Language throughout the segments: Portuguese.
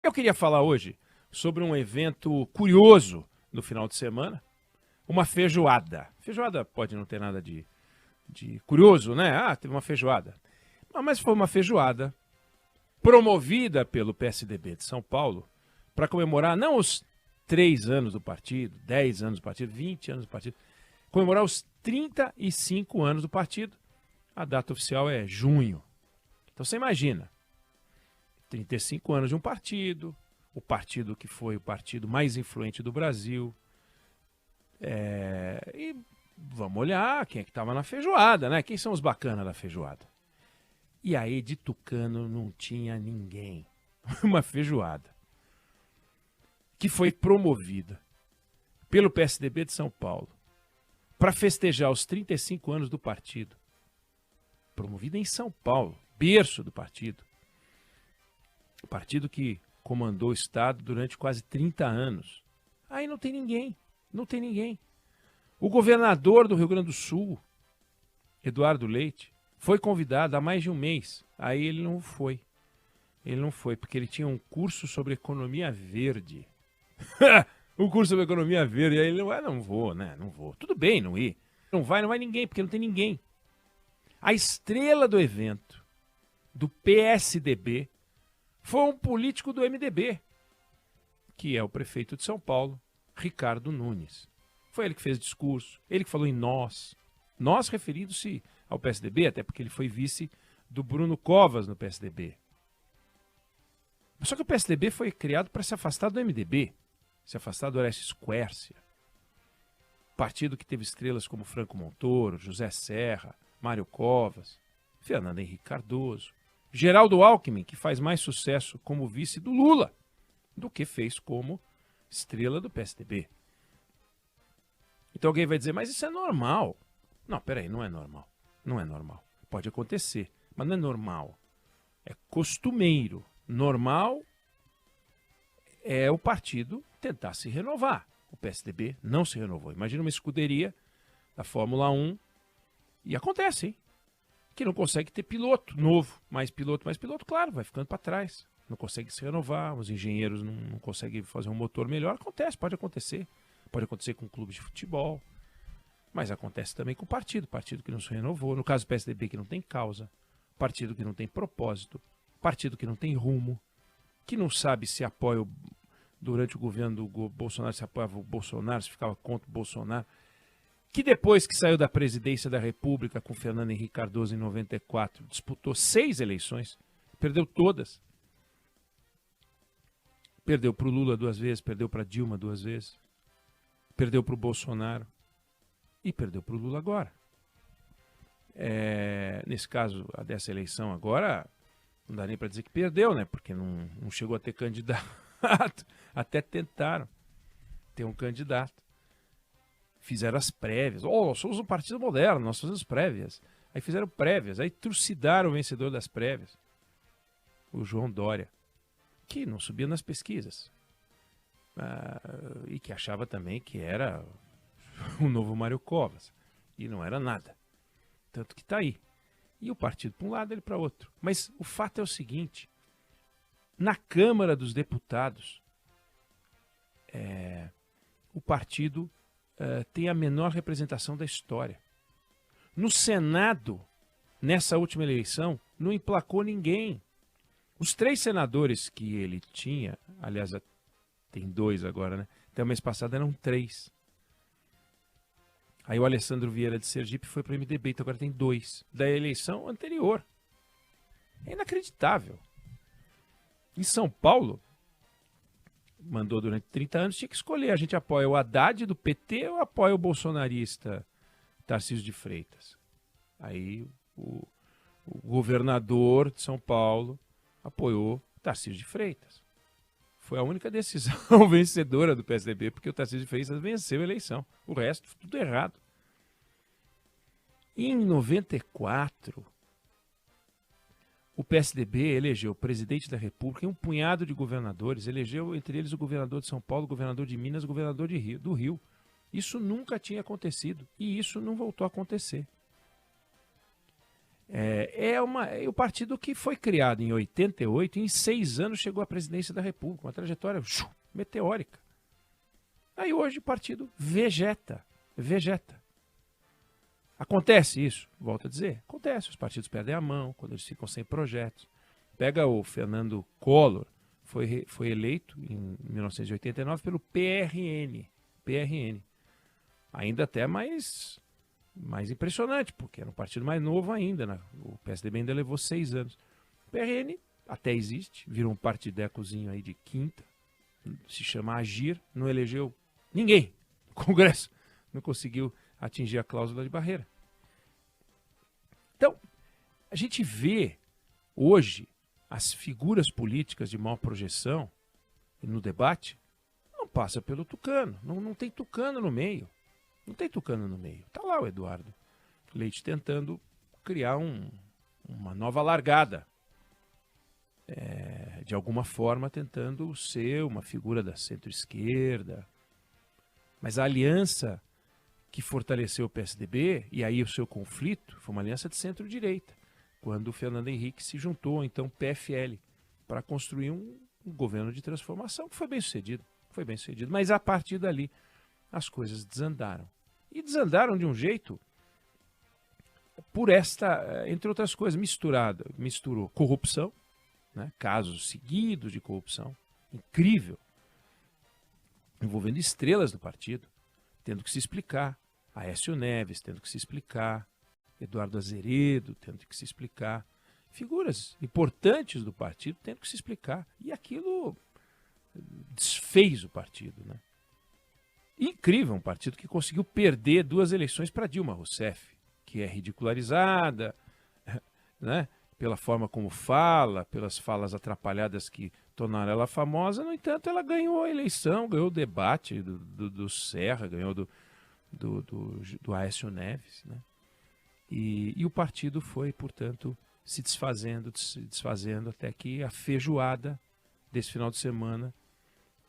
Eu queria falar hoje sobre um evento curioso no final de semana, uma feijoada. Feijoada pode não ter nada de curioso, né? Ah, teve uma feijoada. Mas foi uma feijoada promovida pelo PSDB de São Paulo para comemorar não os 3 anos do partido, 10 anos do partido, 20 anos do partido, comemorar os 35 anos do partido. A data oficial é junho. Então você imagina, 35 anos de um partido, o partido que foi o partido mais influente do Brasil. E vamos olhar quem é que estava na feijoada, né? Quem são os bacanas da feijoada? E aí de Tucano não tinha ninguém. Uma feijoada que foi promovida pelo PSDB de São Paulo para festejar os 35 anos do partido. Promovida em São Paulo, berço do partido. O partido que comandou o Estado durante quase 30 anos. Aí não tem ninguém, não tem ninguém. O governador do Rio Grande do Sul, Eduardo Leite, foi convidado há mais de um mês. Aí ele não foi. Ele não foi, porque ele tinha um curso sobre economia verde. Um curso sobre economia verde. Aí ele não vou, né? Não vou. Tudo bem não ir. Não vai ninguém, porque não tem ninguém. A estrela do evento, do PSDB, foi um político do MDB, que é o prefeito de São Paulo, Ricardo Nunes. Foi ele que fez discurso, ele que falou em nós. Nós referindo-se ao PSDB, até porque ele foi vice do Bruno Covas no PSDB. Só que o PSDB foi criado para se afastar do MDB, se afastar do Orestes Quércia. Partido que teve estrelas como Franco Montoro, José Serra, Mário Covas, Fernando Henrique Cardoso, Geraldo Alckmin, que faz mais sucesso como vice do Lula do que fez como estrela do PSDB. Então alguém vai dizer, mas isso é normal. Não, peraí, não é normal. Não é normal. Pode acontecer, mas não é normal. É costumeiro. Normal é o partido tentar se renovar. O PSDB não se renovou. Imagina uma escuderia da Fórmula 1 e acontece, hein? Que não consegue ter piloto novo. Mais piloto, claro, vai ficando para trás. Não consegue se renovar, os engenheiros não conseguem fazer um motor melhor. Acontece, pode acontecer. Pode acontecer com clubes de futebol. Mas acontece também com o partido que não se renovou. No caso do PSDB, que não tem causa. Partido que não tem propósito. Partido que não tem rumo. Que não sabe se apoia durante o governo do Bolsonaro, se apoiava o Bolsonaro, se ficava contra o Bolsonaro. Que depois que saiu da presidência da República com Fernando Henrique Cardoso em 94, disputou 6 eleições, perdeu todas. Perdeu para o Lula 2 vezes, perdeu para Dilma 2 vezes, perdeu para o Bolsonaro e perdeu para o Lula agora. Nesse caso, a dessa eleição agora, não dá nem para dizer que perdeu, né? Porque não chegou a ter candidato. Até tentaram ter um candidato. Fizeram as prévias. Nós somos um partido moderno, nós fazemos prévias. Aí fizeram prévias, aí trucidaram o vencedor das prévias, o João Dória, que não subia nas pesquisas. E que achava também que era o novo Mário Covas. E não era nada. Tanto que está aí. E o partido para um lado, ele para outro. Mas o fato é o seguinte, na Câmara dos Deputados, o partido tem a menor representação da história. No Senado, nessa última eleição, não emplacou ninguém. Os 3 senadores que ele tinha, aliás, tem 2 agora, né? Até o mês passado eram 3. Aí o Alessandro Vieira de Sergipe foi para o MDB, então agora tem 2. Da eleição anterior. É inacreditável. Em São Paulo, mandou durante 30 anos, tinha que escolher. A gente apoia o Haddad do PT ou apoia o bolsonarista Tarcísio de Freitas? Aí o governador de São Paulo apoiou Tarcísio de Freitas. Foi a única decisão vencedora do PSDB, porque o Tarcísio de Freitas venceu a eleição. O resto, tudo errado. Em 94, o PSDB elegeu o presidente da República e um punhado de governadores, elegeu entre eles o governador de São Paulo, o governador de Minas, o governador do Rio. Isso nunca tinha acontecido e isso não voltou a acontecer. É o partido que foi criado em 88 e em 6 anos chegou à presidência da República, uma trajetória meteórica. Aí hoje o partido vegeta. Acontece isso, volto a dizer, acontece, os partidos perdem a mão quando eles ficam sem projetos. Pega o Fernando Collor, foi eleito em 1989 pelo PRN, ainda até mais impressionante, porque era um partido mais novo ainda, né? O PSDB ainda levou 6 anos. O PRN até existe, virou um partidecozinho aí de quinta, se chama Agir, não elegeu ninguém no Congresso, não conseguiu atingir a cláusula de barreira. Então, a gente vê hoje as figuras políticas de maior projeção no debate, não passa pelo tucano, não tem tucano no meio. Não tem tucano no meio. Está lá o Eduardo Leite tentando criar uma nova largada. De alguma forma tentando ser uma figura da centro-esquerda. Mas a aliança que fortaleceu o PSDB, e aí o seu conflito, foi uma aliança de centro-direita, quando o Fernando Henrique se juntou, então, PFL, para construir um governo de transformação, que foi bem sucedido. Mas a partir dali, as coisas desandaram. E desandaram de um jeito, entre outras coisas, misturou corrupção, né, casos seguidos de corrupção, incrível, envolvendo estrelas do partido, tendo que se explicar, Aécio Neves tendo que se explicar, Eduardo Azeredo tendo que se explicar, figuras importantes do partido tendo que se explicar, e aquilo desfez o partido, né? Incrível, um partido que conseguiu perder 2 eleições para Dilma Rousseff, que é ridicularizada, né, pela forma como fala, pelas falas atrapalhadas que tornaram ela famosa. No entanto, ela ganhou a eleição, ganhou o debate do Serra, ganhou do Aécio Neves, né? E o partido foi, portanto, se desfazendo até que a feijoada desse final de semana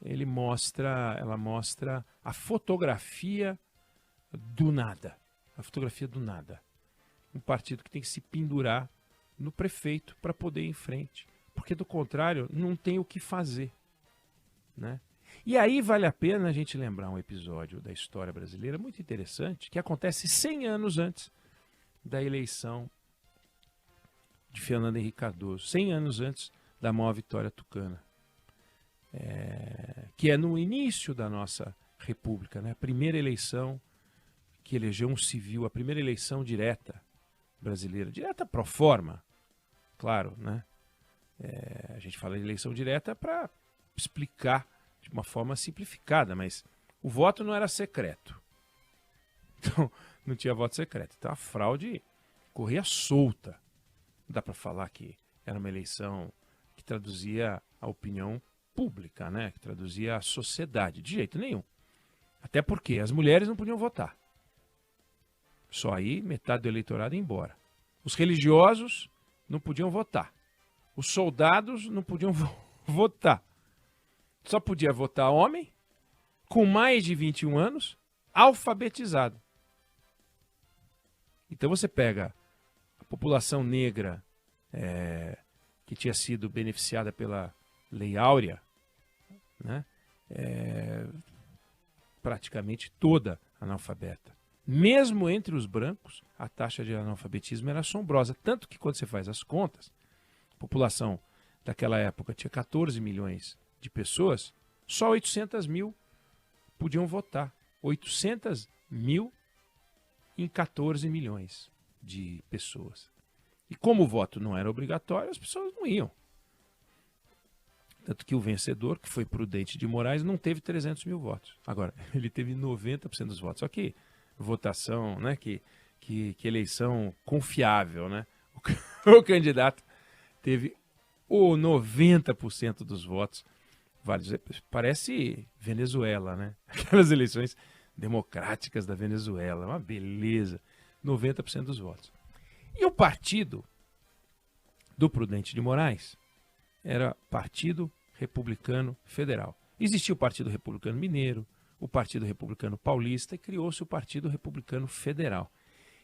ela mostra a fotografia do nada. Um partido que tem que se pendurar no prefeito para poder ir em frente. Porque, do contrário, não tem o que fazer, né? E aí vale a pena a gente lembrar um episódio da história brasileira muito interessante, que acontece 100 anos antes da eleição de Fernando Henrique Cardoso, 100 anos antes da maior vitória tucana. Que é no início da nossa república, né? A primeira eleição que elegeu um civil, a primeira eleição direta brasileira, direta pro forma, claro, né? A gente fala de eleição direta para explicar de uma forma simplificada, mas o voto não era secreto, então não tinha voto secreto, então a fraude corria solta. Não dá para falar que era uma eleição que traduzia a opinião pública, né? Que traduzia a sociedade, de jeito nenhum. Até porque as mulheres não podiam votar. Só aí metade do eleitorado ia embora. Os religiosos não podiam votar. Os soldados não podiam votar. Só podia votar homem com mais de 21 anos, alfabetizado. Então você pega a população negra que tinha sido beneficiada pela Lei Áurea, né? Praticamente toda analfabeta. Mesmo entre os brancos, a taxa de analfabetismo era assombrosa. Tanto que quando você faz as contas, a população daquela época tinha 14 milhões de pessoas, só 800 mil podiam votar. 800 mil em 14 milhões de pessoas. E como o voto não era obrigatório, as pessoas não iam. Tanto que o vencedor, que foi Prudente de Moraes, não teve 300 mil votos. Agora, ele teve 90% dos votos. Só que votação, né? Que eleição confiável, né? O candidato teve o 90% dos votos. Parece Venezuela, né? Aquelas eleições democráticas da Venezuela. Uma beleza. 90% dos votos. E o partido do Prudente de Moraes era Partido Republicano Federal. Existia o Partido Republicano Mineiro, o Partido Republicano Paulista e criou-se o Partido Republicano Federal.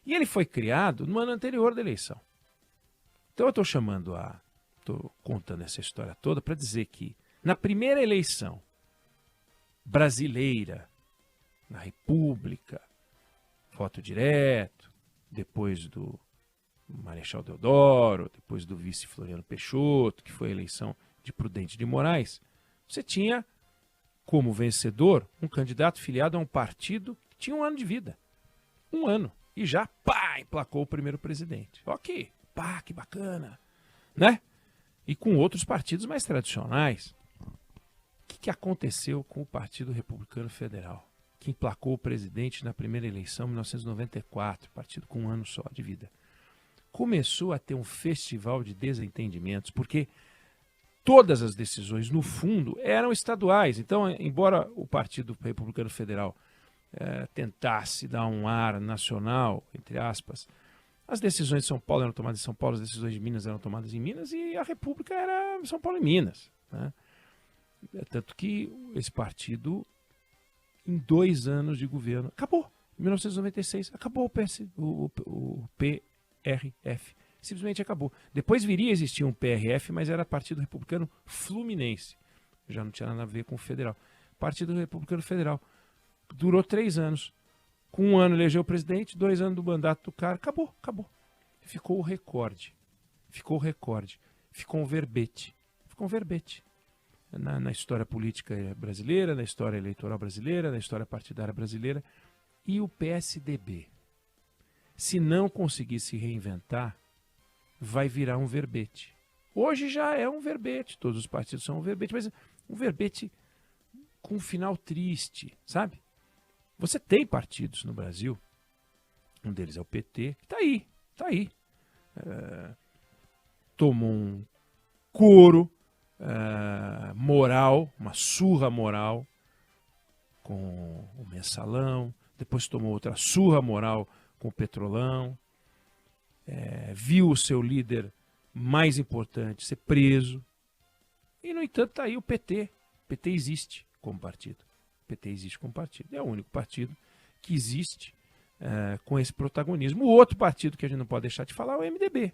E ele foi criado no ano anterior da eleição. Então eu estou contando essa história toda para dizer que na primeira eleição brasileira, na República, voto direto, depois do Marechal Deodoro, depois do vice Floriano Peixoto, que foi a eleição de Prudente de Moraes, você tinha como vencedor um candidato filiado a um partido que tinha 1 ano de vida. 1 ano. E já, pá, emplacou o primeiro presidente. Ok, pá, que bacana, né? E com outros partidos mais tradicionais. O que aconteceu com o Partido Republicano Federal, que emplacou o presidente na primeira eleição em 1994, partido com 1 ano só de vida? Começou a ter um festival de desentendimentos, porque todas as decisões, no fundo, eram estaduais. Então, embora o Partido Republicano Federal tentasse dar um ar nacional, entre aspas, as decisões de São Paulo eram tomadas em São Paulo, as decisões de Minas eram tomadas em Minas e a República era São Paulo e Minas, né? Tanto que esse partido, em 2 anos de governo, acabou. Em 1996, acabou o PRF. Simplesmente acabou. Depois viria a existir um PRF, mas era Partido Republicano Fluminense. Já não tinha nada a ver com o federal. Partido Republicano Federal. Durou 3 anos. Com 1 ano elegeu o presidente, 2 anos do mandato do cara. Acabou. Ficou o recorde. Ficou um verbete. Na história política brasileira, na história eleitoral brasileira, na história partidária brasileira. E o PSDB, se não conseguir se reinventar, vai virar um verbete. Hoje já é um verbete, todos os partidos são um verbete, mas um verbete com um final triste, sabe? Você tem partidos no Brasil, um deles é o PT, que tá aí. Tomou um couro moral, uma surra moral com o Mensalão, depois tomou outra surra moral com o Petrolão, viu o seu líder mais importante ser preso, e no entanto está aí o PT. O PT existe como partido. É o único partido que existe com esse protagonismo. O outro partido que a gente não pode deixar de falar é o MDB,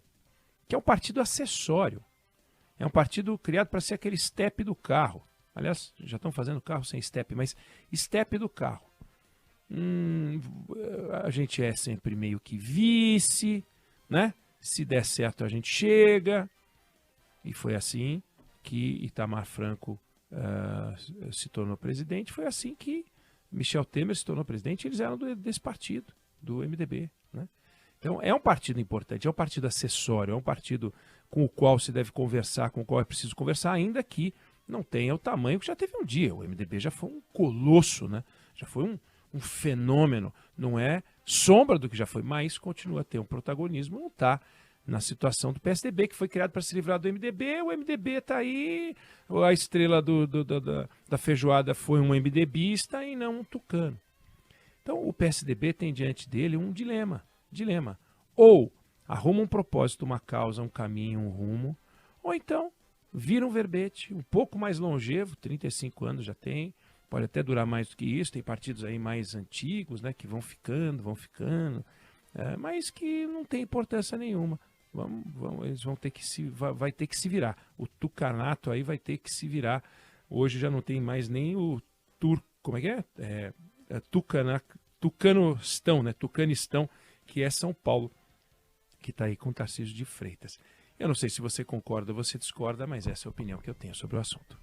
que é um partido acessório. É um partido criado para ser aquele step do carro. Aliás, já estão fazendo carro sem step, mas step do carro. A gente é sempre meio que vice, né? Se der certo a gente chega. E foi assim que Itamar Franco se tornou presidente. Foi assim que Michel Temer se tornou presidente. Eles eram desse partido, do MDB, né? Então é um partido importante, é um partido acessório, é um partido com o qual se deve conversar, com o qual é preciso conversar, ainda que não tenha o tamanho que já teve um dia. O MDB já foi um colosso, né? Já foi um fenômeno, não é sombra do que já foi, mas continua a ter um protagonismo, não está na situação do PSDB, que foi criado para se livrar do MDB. O MDB está aí, a estrela da feijoada foi um MDBista e não um tucano. Então o PSDB tem diante dele um dilema. Ou arruma um propósito, uma causa, um caminho, um rumo, ou então vira um verbete um pouco mais longevo, 35 anos já tem, pode até durar mais do que isso, tem partidos aí mais antigos, né, que vão ficando, mas que não tem importância nenhuma. Eles vão ter que vai ter que se virar. O tucanato aí vai ter que se virar. Hoje já não tem mais nem o como é que é? Tucanistão, né? Tucanistão, que é São Paulo, que está aí com Tarcísio de Freitas. Eu não sei se você concorda ou você discorda, mas essa é a opinião que eu tenho sobre o assunto.